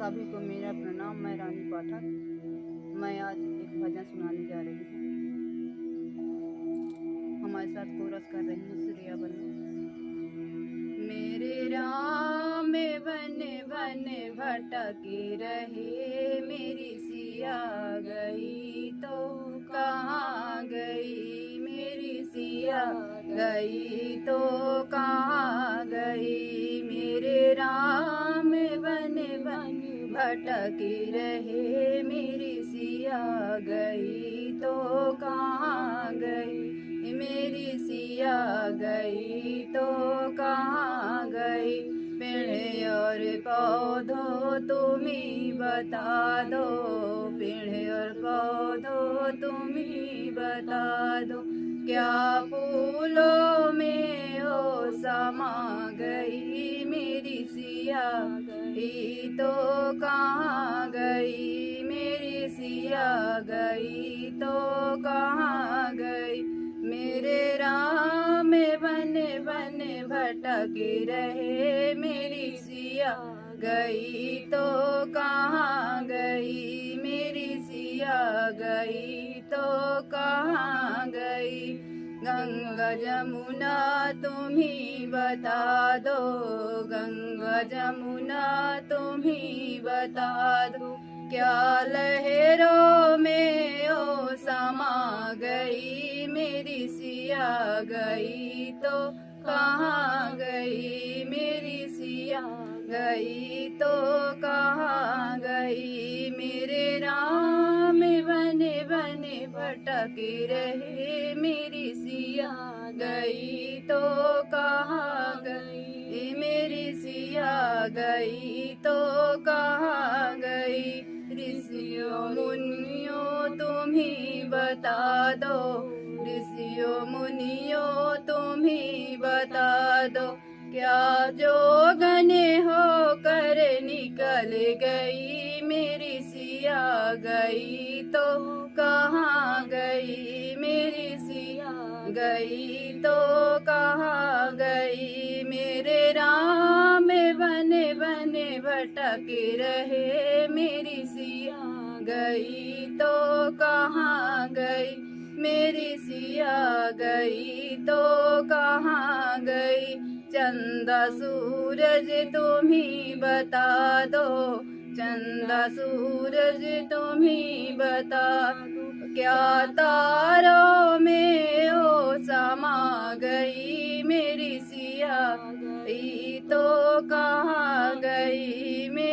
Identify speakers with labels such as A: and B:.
A: सभी को मेरा प्रणाम। मैं रानी पाठक। मैं आज एक भजन सुनाने जा रही हूँ। हमारे साथ कोरस कर रही हूँ श्रेया वर्मा। मेरे राम वन वन भटके रहे, मेरी सिया गई तो कहाँ गई, मेरी सिया गई तो कहाँ गई। मेरे राम वन वन भटके रहे, मेरी सिया गई तो कहाँ गई, मेरी सिया गई तो कहाँ गई। पेड़ और पौधों तुम ही बता दो, पेड़ और पौधों तुम ही बता दो, क्या फूलों में ओ समा गई, मेरी सिया गई तो कहाँ गई, मेरी सिया गई तो कहाँ गई। मेरे राम वन वन भटके रहे, मेरी सिया गई तो कहाँ गई, मेरी सिया गई तो कहाँ गई। गंगा जमुना तुम ही बता दो, गंगा जमुना तुम ही बता दो, क्या लहरों में ओ समा गई, मेरी सिया गई तो कहाँ गई, मेरी सिया गई तो कहाँ गई। मेरे राम वन वन भटके रहे, मेरी सिया गई तो कहाँ गई, मेरी सिया गई तो कहाँ गई। ऋषियों मुनियों तुम ही बता दो, ऋषियों मुनियों तुम ही बता दो, क्या जोगने हो कर निकल गई, मेरी सिया गई तो कहाँ गई, मेरी सिया गई तो कहाँ गई। मेरे राम वन वन भटके रहे, मेरी सिया गई तो कहाँ गई, मेरी सिया गई तो कहाँ गई। चंदा सूरज तुम ही बता दो, चंदा सूरज तुम ही बता दो, क्या तारों में ओ समा गई, मेरी सिया गई तो कहाँ गई, मेरी